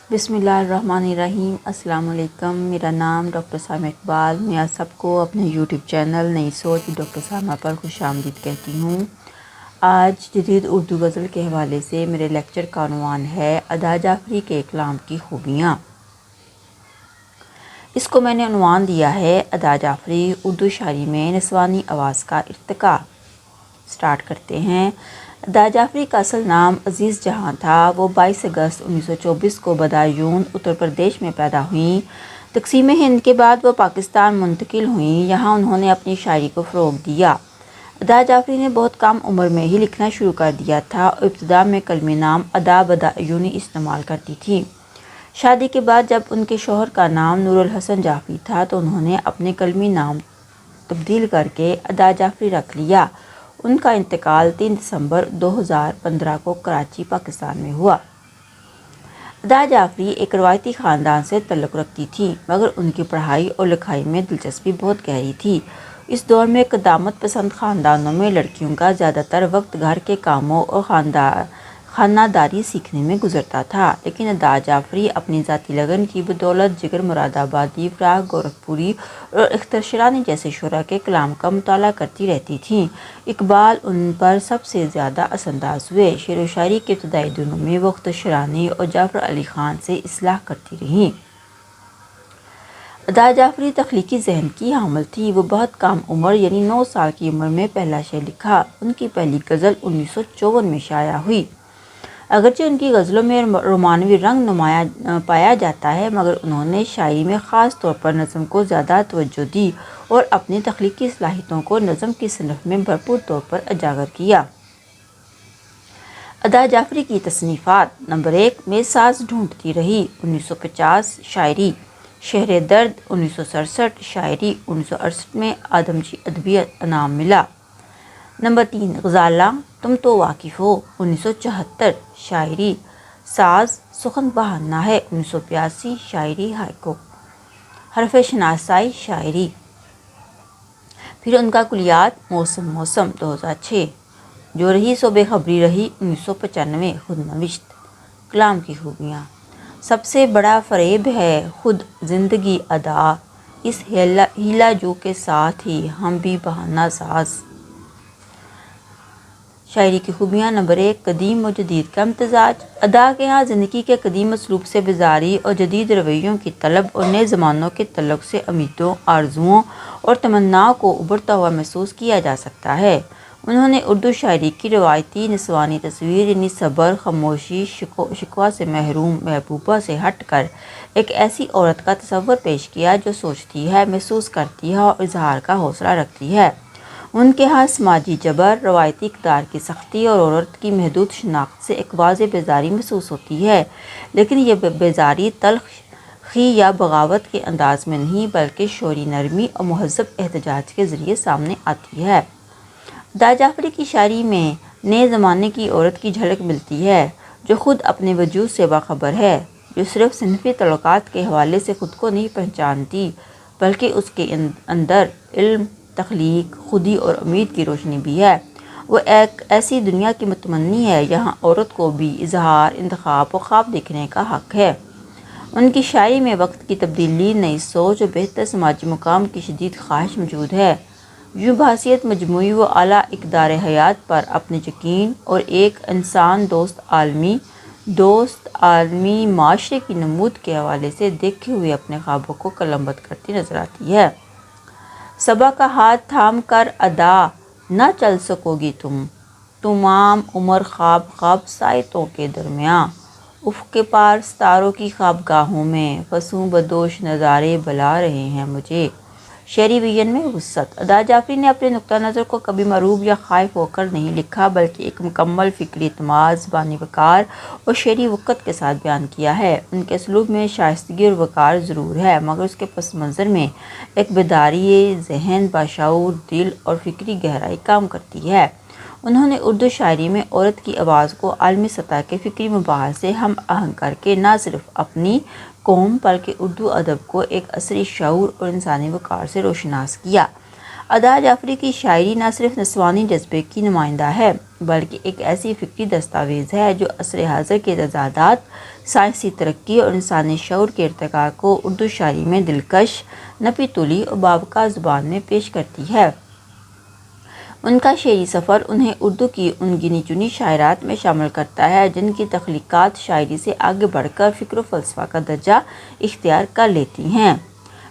بسم اللہ الرحمن الرحیم۔ السلام علیکم، میرا نام ڈاکٹر سامہ اقبال۔ میں آپ سب کو اپنے یوٹیوب چینل نئی سوچ ڈاکٹر سامہ پر خوش آمدید کہتی ہوں۔ آج جدید اردو غزل کے حوالے سے میرے لیکچر کا عنوان ہے ادا جعفری کے کلام کی خوبیاں۔ اس کو میں نے عنوان دیا ہے ادا جعفری اردو شاعری میں نسوانی آواز کا ارتقاء۔ سٹارٹ کرتے ہیں۔ ادا جعفری کا اصل نام عزیز جہاں تھا۔ وہ 22 اگست 1924 کو بدایون اتر پردیش میں پیدا ہوئیں۔ تقسیم ہند کے بعد وہ پاکستان منتقل ہوئیں۔ یہاں انہوں نے اپنی شاعری کو فروغ دیا۔ ادا جعفری نے بہت کم عمر میں ہی لکھنا شروع کر دیا تھا اور ابتدا میں کلمی نام ادا بدایونی استعمال کرتی تھی۔ شادی کے بعد جب ان کے شوہر کا نام نور الحسن جعفری تھا تو انہوں نے اپنے کلمی نام تبدیل کر کے ادا جعفری رکھ لیا۔ ان کا انتقال 3 دسمبر 2015 کو کراچی، پاکستان میں ہوا۔ ادا جعفری ایک روایتی خاندان سے تعلق رکھتی تھی، مگر ان کی پڑھائی اور لکھائی میں دلچسپی بہت گہری تھی۔ اس دور میں قدامت پسند خاندانوں میں لڑکیوں کا زیادہ تر وقت گھر کے کاموں اور خانہ داری سیکھنے میں گزرتا تھا، لیکن ادا جعفری اپنی ذاتی لگن کی بدولت جگر مراد آبادی، فراق گورکھپوری اور اختر شیرانی جیسے شعراء کے کلام کا مطالعہ کرتی رہتی تھیں۔ اقبال ان پر سب سے زیادہ اثر انداز ہوئے۔ شعر و شاعری کے ابتدائی دنوں میں وہ اختر شیرانی اور جعفر علی خان سے اصلاح کرتی رہیں۔ ادا جعفری تخلیقی ذہن کی حامل تھی۔ وہ بہت کم عمر یعنی 9 سال کی عمر میں پہلا شعر لکھا۔ ان کی پہلی غزل 1954 میں شائع ہوئی۔ اگرچہ ان کی غزلوں میں رومانوی رنگ نمایاں پایا جاتا ہے، مگر انہوں نے شاعری میں خاص طور پر نظم کو زیادہ توجہ دی اور اپنی تخلیقی صلاحیتوں کو نظم کی صنف میں بھرپور طور پر اجاگر کیا۔ ادا جعفری کی تصنیفات: نمبر 1، میں ساز ڈھونڈتی رہی، 1950 شاعری، شہر درد، 1967 شاعری، 1968 میں آدمچی ادبی انعام ملا۔ نمبر 3، غزالہ تم تو واقف ہو، 1974 شاعری، ساز سخن بہانہ ہے، 1985 شاعری، ہائکو، حرف شناسائی شاعری۔ پھر ان کا کلیات، موسم 2006، جو رہی سو بے خبری رہی، 1995 خود نوشت۔ کلام کی خوبیاں: سب سے بڑا فریب ہے خود زندگی ادا، اس ہیلا جو کے ساتھ ہی ہم بھی بہانہ ساز۔ شاعری کی خوبیاں: نمبر 1، قدیم و جدید کا امتزاج۔ ادا کے ہاں زندگی کے قدیم اسلوب سے بیزاری اور جدید رویوں کی طلب اور نئے زمانوں کے تعلق سے امیدوں، آرزوؤں اور تمناؤں کو ابھرتا ہوا محسوس کیا جا سکتا ہے۔ انہوں نے اردو شاعری کی روایتی نسوانی تصویر یعنی صبر، خاموشی، شکوہ سے محروم محبوبہ سے ہٹ کر ایک ایسی عورت کا تصور پیش کیا جو سوچتی ہے، محسوس کرتی ہے اور اظہار کا حوصلہ رکھتی ہے۔ ان کے ہاں سماجی جبر، روایتی اقدار کی سختی اور عورت کی محدود شناخت سے ایک واضح بیزاری محسوس ہوتی ہے، لیکن یہ بیزاری تلخی یا بغاوت کے انداز میں نہیں بلکہ شعوری نرمی اور مہذب احتجاج کے ذریعے سامنے آتی ہے۔ ادا جعفری کی شاعری میں نئے زمانے کی عورت کی جھلک ملتی ہے، جو خود اپنے وجود سے باخبر ہے، جو صرف صنفی تعلقات کے حوالے سے خود کو نہیں پہچانتی بلکہ اس کے اندر علم، تخلیق، خودی اور امید کی روشنی بھی ہے۔ وہ ایک ایسی دنیا کی متمنی ہے جہاں عورت کو بھی اظہار، انتخاب اور خواب دیکھنے کا حق ہے۔ ان کی شاعری میں وقت کی تبدیلی، نئی سوچ اور بہتر سماجی مقام کی شدید خواہش موجود ہے۔ یوں بحیثیت مجموعی و اعلیٰ اقدار حیات پر اپنے یقین اور ایک انسان دوست عالمی معاشرے کی نمود کے حوالے سے دیکھے ہوئے اپنے خوابوں کو قلمبند کرتی نظر آتی ہے۔ صبا کا ہاتھ تھام کر ادا نہ چل سکو گی تم، تمام عمر خواب سایتوں کے درمیاں، افق پار ستاروں کی خوابگاہوں میں فسوں بدوش نظارے بلا رہے ہیں مجھے۔ شعری ویژن میں وسعت: ادا جعفری نے اپنے نقطہ نظر کو کبھی مروب یا خائف ہو کر نہیں لکھا بلکہ ایک مکمل فکری اعتماد، زبانی وقار اور شعری وقت کے ساتھ بیان کیا ہے۔ ان کے اسلوب میں شائستگی اور وقار ضرور ہے، مگر اس کے پس منظر میں ایک بیداری ذہن، باشعور دل اور فکری گہرائی کام کرتی ہے۔ انہوں نے اردو شاعری میں عورت کی آواز کو عالمی سطح کے فکری مباحث سے ہم آہنگ کر کے نہ صرف اپنی قوم بلکہ اردو ادب کو ایک عصری شعور اور انسانی وقار سے روشناس کیا۔ ادا جعفری کی شاعری نہ صرف نسوانی جذبے کی نمائندہ ہے بلکہ ایک ایسی فکری دستاویز ہے جو عصر حاضر کے تضادات، سائنسی ترقی اور انسانی شعور کے ارتقاء کو اردو شاعری میں دلکش، نپی تلی اور باوقار زبان میں پیش کرتی ہے۔ ان کا شعری سفر انہیں اردو کی ان گنی چنی شاعرات میں شامل کرتا ہے جن کی تخلیقات شاعری سے آگے بڑھ کر فکر و فلسفہ کا درجہ اختیار کر لیتی ہیں۔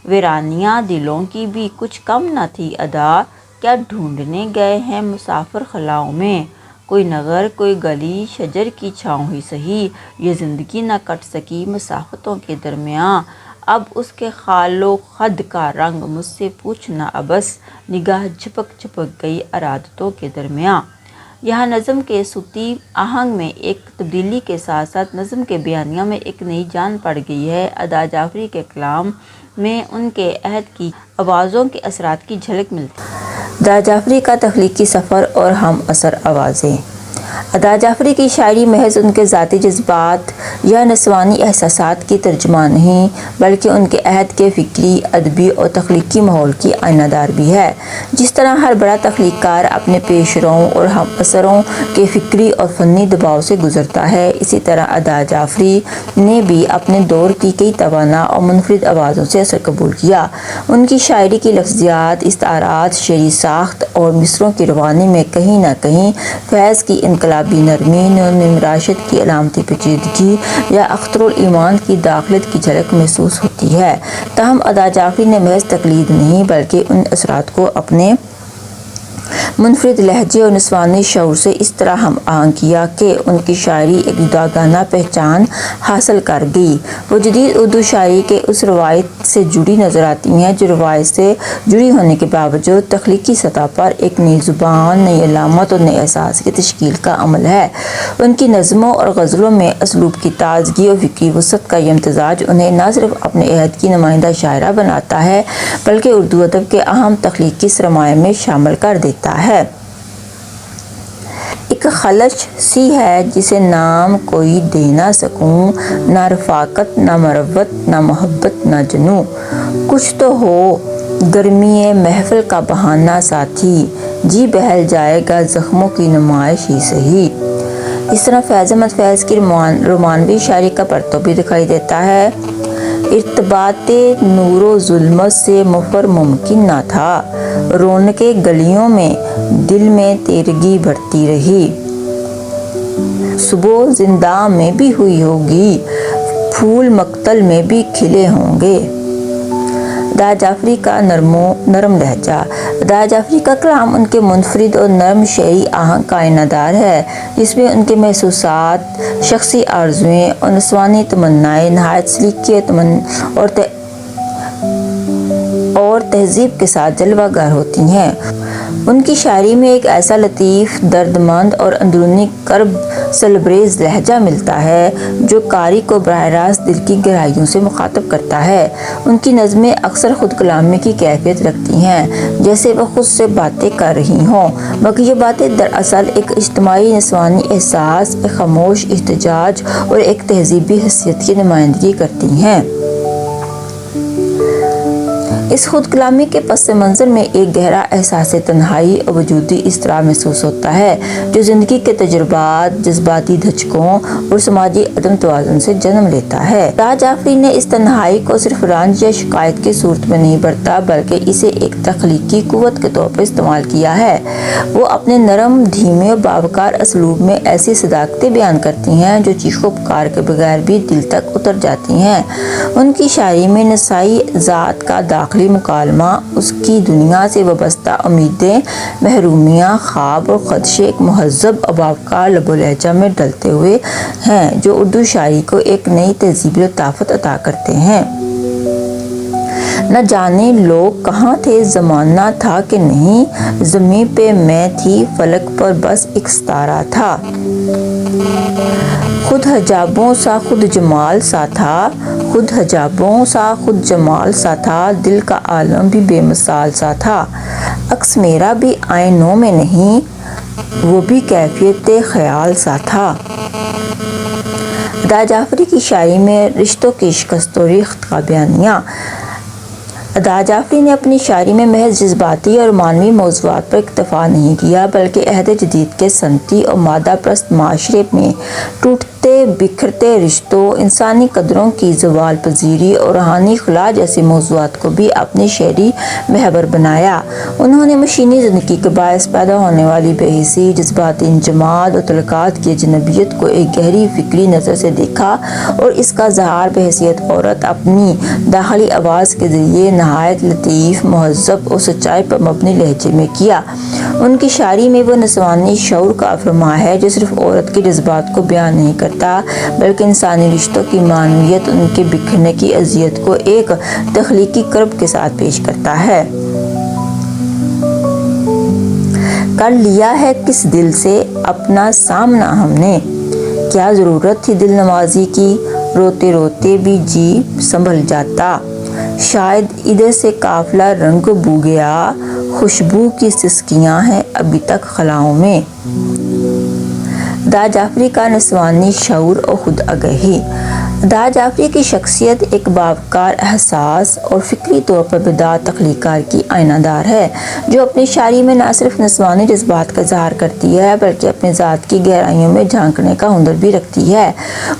ویرانیاں دلوں کی بھی کچھ کم نہ تھی ادا، کیا ڈھونڈنے گئے ہیں مسافر خلاؤں میں، کوئی نگر کوئی گلی شجر کی چھاؤں ہی سہی، یہ زندگی نہ کٹ سکی مسافتوں کے درمیاں، اب اس کے خال و خد کا رنگ مجھ سے پوچھنا ابس، نگاہ جھپک جھپک گئی ارادتوں کے درمیاں۔ یہاں نظم کے صوتی آہنگ میں ایک تبدیلی کے ساتھ ساتھ نظم کے بیانیہ میں ایک نئی جان پڑ گئی ہے۔ ادا جعفری کے کلام میں ان کے عہد کی آوازوں کے اثرات کی جھلک ملتی ہے۔ ادا جعفری کا تخلیقی سفر اور ہم اثر آوازیں۔ ادا جعفری کی شاعری محض ان کے ذاتی جذبات یا نسوانی احساسات کی ترجمان نہیں بلکہ ان کے عہد کے فکری، ادبی اور تخلیقی ماحول کی آئینہ دار بھی ہے۔ جس طرح ہر بڑا تخلیق کار اپنے پیش رووں اور ہم اثروں کے فکری اور فنی دباؤ سے گزرتا ہے، اسی طرح ادا جعفری نے بھی اپنے دور کی کئی توانا اور منفرد آوازوں سے اثر قبول کیا۔ ان کی شاعری کی لفظیات، استعارات، شعری ساخت اور مصرعوں کی روانی میں کہیں نہ کہیں فیض کی انقلابی نرمی، نون راشد کی علامتی پیچیدگی یا اختر الایمان کی داخلت کی جھلک محسوس ہوتی ہے۔ تاہم ادا جعفری نے محض تقلید نہیں بلکہ ان اثرات کو اپنے منفرد لہجے اور نسوانی شعور سے اس طرح ہم آہنگ کیا کہ ان کی شاعری ایک جداگانہ پہچان حاصل کر گئی۔ وہ جدید اردو شاعری کے اس روایت سے جڑی نظر آتی ہیں جو روایت سے جڑی ہونے کے باوجود تخلیقی سطح پر ایک نئی زبان، نئی علامت اور نئے احساس کی تشکیل کا عمل ہے۔ ان کی نظموں اور غزلوں میں اسلوب کی تازگی اور فکری وسعت کا یہ امتزاج انہیں نہ صرف اپنے عہد کی نمائندہ شاعرہ بناتا ہے بلکہ اردو ادب کے اہم تخلیقی سرمایہ میں شامل کر دیتا ہے۔ ایک خلش سی ہے جسے نام کوئی دے نہ سکوں، نہ رفاقت نہ مروت نہ محبت نہ جنوں، کچھ تو ہو گرمی محفل کا بہانہ ساتھی، جی بہل جائے گا زخموں کی نمائش ہی سہی۔ اس طرح فیض احمد فیض کی رومانوی شاعری کا پرتو بھی دکھائی دیتا ہے۔ ارتباط نور و ظلمت سے مفر ممکن نہ تھا، رونقیں گلیوں میں دل میں تیرگی بڑھتی رہی، صبح زنداں میں بھی ہوئی ہوگی، پھول مقتل میں بھی کھلے ہوں گے۔ ادا جعفری کا نرم لہجہ۔ ادا جعفری کا کلام ان کے منفرد اور نرم شعری آہنگ کا آئینہ دار ہے جس میں ان کے محسوسات، شخصی آرزوئیں اور نسوانی تمنائیں نہایت سلیقے اور تہذیب کے ساتھ جلوہ گر ہوتی ہیں۔ ان کی شاعری میں ایک ایسا لطیف، دردمند اور اندرونی کرب سلبریز لہجہ ملتا ہے جو قاری کو براہ راست دل کی گہرائیوں سے مخاطب کرتا ہے۔ ان کی نظمیں اکثر خود کلامی کی کیفیت رکھتی ہیں، جیسے وہ خود سے باتیں کر رہی ہوں، مگر یہ باتیں دراصل ایک اجتماعی نسوانی احساس، ایک خاموش احتجاج اور ایک تہذیبی حیثیت کی نمائندگی کرتی ہیں۔ اس خود کلامی کے پس منظر میں ایک گہرا احساس تنہائی اور وجودی اضطراب محسوس ہوتا ہے جو زندگی کے تجربات، جذباتی دھچکوں اور سماجی عدم توازن سے جنم لیتا ہے۔ ادا جعفری نے اس تنہائی کو صرف رنج یا شکایت کی صورت میں نہیں برتا بلکہ اسے ایک تخلیقی قوت کے طور پر استعمال کیا ہے۔ وہ اپنے نرم، دھیمے اور باوقار اسلوب میں ایسی صداقتیں بیان کرتی ہیں جو چیخ و پکار کے بغیر بھی دل تک اتر جاتی ہیں۔ ان کی شاعری میں نسائی ذات کا داخلی مکالمہ، اس کی دنیا سے وابستہ امیدیں، محرومیاں، خواب اور خدشے ایک مہذب اور باوقار لب و لہجہ میں ڈلتے ہوئے ہیں جو اردو شاعری کو ایک نئی تہذیبی لطافت عطا کرتے ہیں۔ نہ جانے لوگ کہاں تھے، زمانہ تھا کہ نہیں، زمیں پہ میں تھی، فلک پر بس ایک ستارہ تھا، خود حجابوں سا خود جمال سا تھا، خود حجابوں سا خود جمال سا تھا، دل کا عالم بھی بے مثال سا تھا، عکس میرا بھی آئینوں میں نہیں، وہ بھی کیفیت خیال سا تھا۔ ادا جعفری کی شاعری میں رشتوں کی شکست و ریخت کا بیانیہ۔ ادا جعفری نے اپنی شاعری میں محض جذباتی اور رومانوی موضوعات پر اکتفا نہیں کیا بلکہ عہد جدید کے صنعتی اور مادہ پرست معاشرے میں ٹوٹتے بکھرتے رشتوں، انسانی قدروں کی زوال پذیری اور روحانی خلا جیسے موضوعات کو بھی اپنی شعری محور بنایا۔ انہوں نے مشینی زندگی کے باعث پیدا ہونے والی بے حسی، جذباتی انجماد اور تعلقات کی اجنبیت کو ایک گہری فکری نظر سے دیکھا اور اس کا اظہار بحیثیت عورت اپنی داخلی آواز کے ذریعے نہایت لطیف، مہذب اور سچائی پر مبنی لہجے میں کیا۔ ان کی شاعری میں وہ نسوانی شعور کا افرما ہے جو صرف عورت کے جذبات کو بیان نہیں کرتا بلکہ انسانی رشتوں کی معنویت، ان کے بکھرنے کی اذیت کو ایک تخلیقی کرب کے ساتھ پیش کرتا ہے۔ کر لیا ہے کس دل سے اپنا سامنا ہم نے، کیا ضرورت تھی دل نوازی کی، روتے روتے بھی جی سنبھل جاتا، شاید ادھر سے قافلہ رنگ بو گیا، خوشبو کی سسکیاں ہیں ابھی تک خلاؤں میں۔ دا جعفری کا نسوانی شعور اور خود آگہی۔ دا جعفری کی شخصیت ایک باوقار، احساس اور فکری طور پر بیدار تخلیق کار کی آئینہ دار ہے، جو اپنی شاعری میں نہ صرف نسوانی جذبات کا اظہار کرتی ہے بلکہ اپنے ذات کی گہرائیوں میں جھانکنے کا ہنر بھی رکھتی ہے۔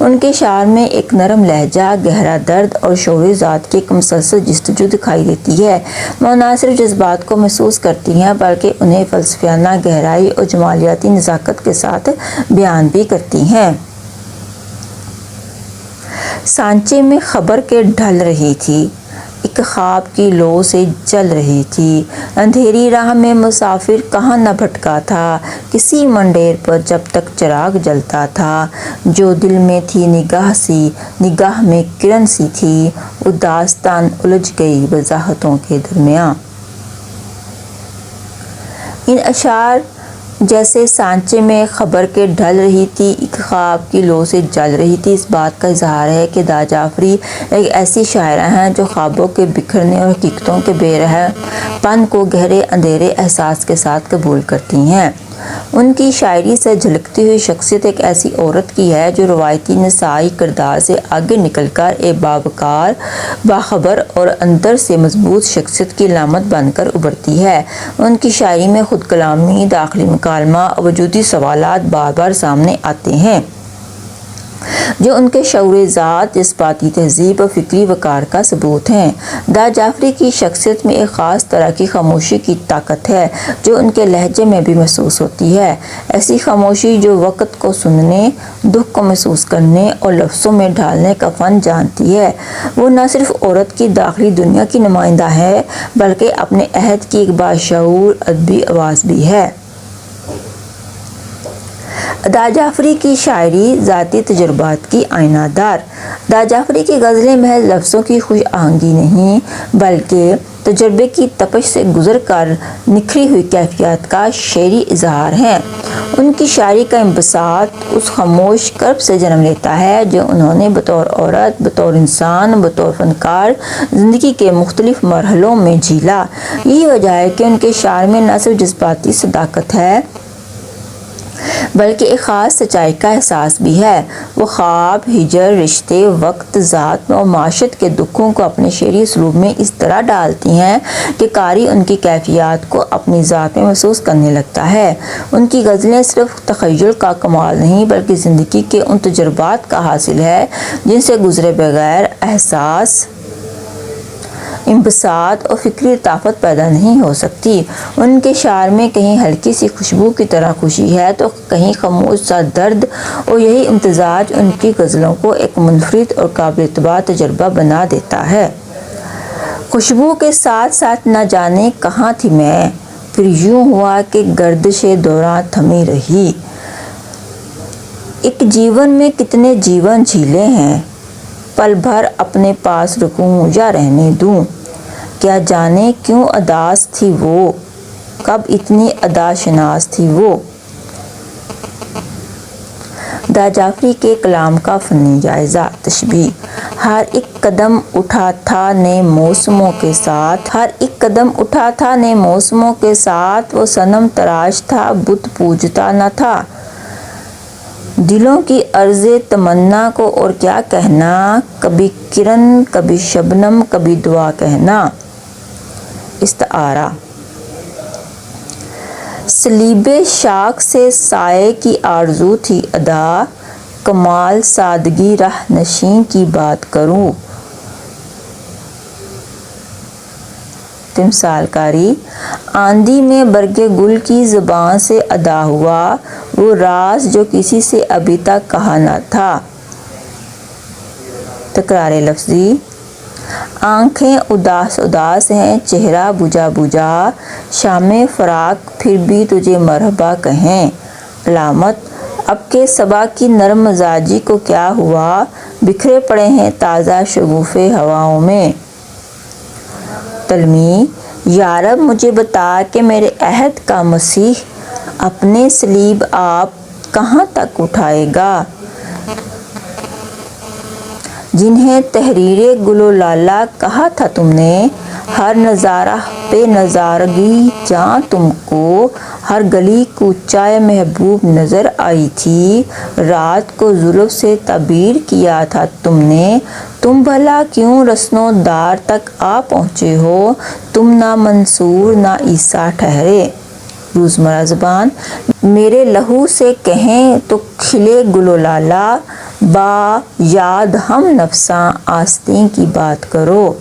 ان کے شعر میں ایک نرم لہجہ، گہرا درد اور شعور ذات کی ایک مسلسل جستجو دکھائی دیتی ہے۔ وہ نہ صرف جذبات کو محسوس کرتی ہیں بلکہ انہیں فلسفیانہ گہرائی اور جمالیاتی نزاکت کے ساتھ بیان بھی کرتی ہیں۔ سانچے میں خبر کے ڈھل رہی تھی، ایک خواب کی لو سے جل رہی تھی، اندھیری راہ میں مسافر کہاں نہ بھٹکا تھا، کسی منڈیر پر جب تک چراغ جلتا تھا، جو دل میں تھی نگاہ سی، نگاہ میں کرن سی تھی، وہ داستان الجھ گئی وضاحتوں کے درمیان۔ ان اشعار جیسے سانچے میں خبر کے ڈھل رہی تھی، ایک خواب کی لو سے جل رہی تھی، اس بات کا اظہار ہے کہ دا جعفری ایک ایسی شاعرہ ہیں جو خوابوں کے بکھرنے اور حقیقتوں کے بے رحم پن کو گہرے اندھیرے احساس کے ساتھ قبول کرتی ہیں۔ ان کی شاعری سے جھلکتی ہوئی شخصیت ایک ایسی عورت کی ہے جو روایتی نسائی کردار سے آگے نکل کر ایک باوقار، باخبر اور اندر سے مضبوط شخصیت کی علامت بن کر ابھرتی ہے۔ ان کی شاعری میں خود کلامی، داخلی مکالمہ اور وجودی سوالات بار بار سامنے آتے ہیں جو ان کے شعور ذات، جذباتی تہذیب اور فکری وقار کا ثبوت ہیں۔ دا جعفری کی شخصیت میں ایک خاص طرح کی خاموشی کی طاقت ہے جو ان کے لہجے میں بھی محسوس ہوتی ہے، ایسی خاموشی جو وقت کو سننے، دکھ کو محسوس کرنے اور لفظوں میں ڈھالنے کا فن جانتی ہے۔ وہ نہ صرف عورت کی داخلی دنیا کی نمائندہ ہے بلکہ اپنے عہد کی ایک باشعور ادبی آواز بھی ہے۔ دا جعفری کی شاعری ذاتی تجربات کی آئینہ دار۔ دا جعفری کی غزلیں محض لفظوں کی خوش آہنگی نہیں بلکہ تجربے کی تپش سے گزر کر نکھری ہوئی کیفیات کا شعری اظہار ہیں۔ ان کی شاعری کا انبساط اس خاموش کرب سے جنم لیتا ہے جو انہوں نے بطور عورت، بطور انسان، بطور فنکار زندگی کے مختلف مرحلوں میں جھیلا۔ یہی وجہ ہے کہ ان کے شعر میں نہ صرف جذباتی صداقت ہے بلکہ ایک خاص سچائی کا احساس بھی ہے۔ وہ خواب، ہجر، رشتے، وقت، ذات اور معاشرت کے دکھوں کو اپنے شعری اسلوب میں اس طرح ڈالتی ہیں کہ قاری ان کی کیفیات کو اپنی ذات میں محسوس کرنے لگتا ہے۔ ان کی غزلیں صرف تخیل کا کمال نہیں بلکہ زندگی کے ان تجربات کا حاصل ہے جن سے گزرے بغیر احساس، انبساط اور فکری طاقت پیدا نہیں ہو سکتی۔ ان کے شعر میں کہیں ہلکی سی خوشبو کی طرح خوشی ہے تو کہیں خاموش سا درد، اور یہی امتزاج ان کی غزلوں کو ایک منفرد اور قابل اعتبار تجربہ بنا دیتا ہے۔ خوشبو کے ساتھ ساتھ نہ جانے کہاں تھی میں، پھر یوں ہوا کہ گردش دوران تھمی رہی۔ ایک جیون میں کتنے جیون جھیلے ہیں، پل بھر اپنے پاس رکوں یا رہنے دوں، کیا جانے کیوں اداس تھی وہ، کب اتنی ادا شناس تھی وہ۔ دا جعفری کے کلام کا فنی جائزہ۔ تشبیہ: ہر ایک قدم اٹھا تھا نئے موسموں کے ساتھ، ہر ایک قدم اٹھا تھا نئے موسموں کے ساتھ، وہ صنم تراش تھا بت پوجتا نہ تھا۔ دلوں کی عرض تمنا کو اور کیا کہنا، کبھی کرن کبھی شبنم کبھی دعا کہنا۔ استعارہ: صلیب شاخ سے سائے کی آرزو تھی ادا، کمال سادگی رہ نشین کی بات کروں۔ تمثال کاری، آندھی میں برگ گل کی زبان سے ادا ہوا وہ راز جو کسی سے ابھی تک کہا نہ تھا۔ تکرار لفظی، آنکھیں اداس اداس ہیں چہرہ بجھا بجھا، شام فراق پھر بھی تجھے مرحبا کہیں۔ علامت، اب کے صبا کی نرم مزاجی کو کیا ہوا، بکھرے پڑے ہیں تازہ شگوفے ہواؤں میں۔ تلميح، یارب مجھے بتا کہ میرے عہد کا مسیح اپنے صلیب آپ کہاں تک اٹھائے گا۔ جنہیں تحریر گل و لالہ کہا تھا تم نے، ہر نظارہ پہ نظارگی جاں تم کو، ہر گلی کوچہ محبوب نظر آئی تھی۔ رات کو زلف سے تعبیر کیا تھا تم نے، تم بھلا کیوں رسن و دار تک آ پہنچے ہو، تم نہ منصور نہ عیسیٰ ٹھہرے۔ روزمرہ زبان، میرے لہو سے کہیں تو کھلے گل و لالہ، با یاد ہم نفساں آستین کی بات کرو۔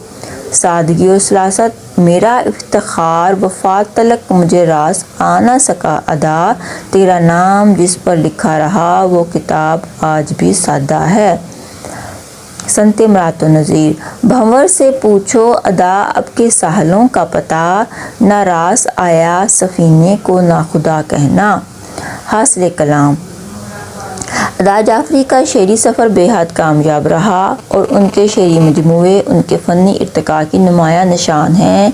سادگی و سلاست، میرا افتخار وفات تلک مجھے راس آ نہ سکا ادا، تیرا نام جس پر لکھا رہا وہ کتاب آج بھی سادہ ہے۔ سنت امراۃ النظیر، بھنور سے پوچھو ادا اب کے ساحلوں کا پتہ، نہ راس آیا سفینے کو نہ خدا کہنا۔ حاصل کلام، ادا جعفری کا شعری سفر بے حد کامیاب رہا اور ان کے شعری مجموعے ان کے فنی ارتقاء کی نمایاں نشان ہیں۔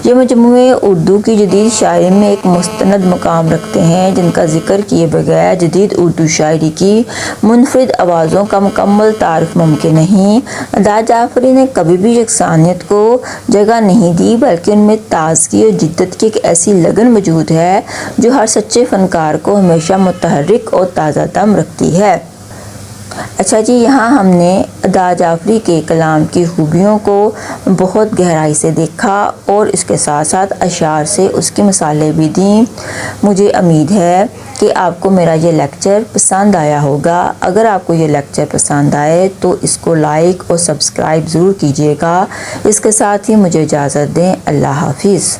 یہ مجموعے اردو کی جدید شاعری میں ایک مستند مقام رکھتے ہیں جن کا ذکر کیے بغیر جدید اردو شاعری کی منفرد آوازوں کا مکمل تعارف ممکن نہیں۔ ادا جعفری نے کبھی بھی یکسانیت کو جگہ نہیں دی بلکہ ان میں تازگی اور جدت کی ایک ایسی لگن موجود ہے جو ہر سچے فنکار کو ہمیشہ متحرک اور تازہ دم رکھتی ہے۔ اچھا جی، یہاں ہم نے ادا جعفری کے کلام کی خوبیوں کو بہت گہرائی سے دیکھا اور اس کے ساتھ ساتھ اشعار سے اس کی مثالیں بھی دیں۔ مجھے امید ہے کہ آپ کو میرا یہ لیکچر پسند آیا ہوگا۔ اگر آپ کو یہ لیکچر پسند آئے تو اس کو لائک اور سبسکرائب ضرور کیجیے گا۔ اس کے ساتھ ہی مجھے اجازت دیں۔ اللہ حافظ۔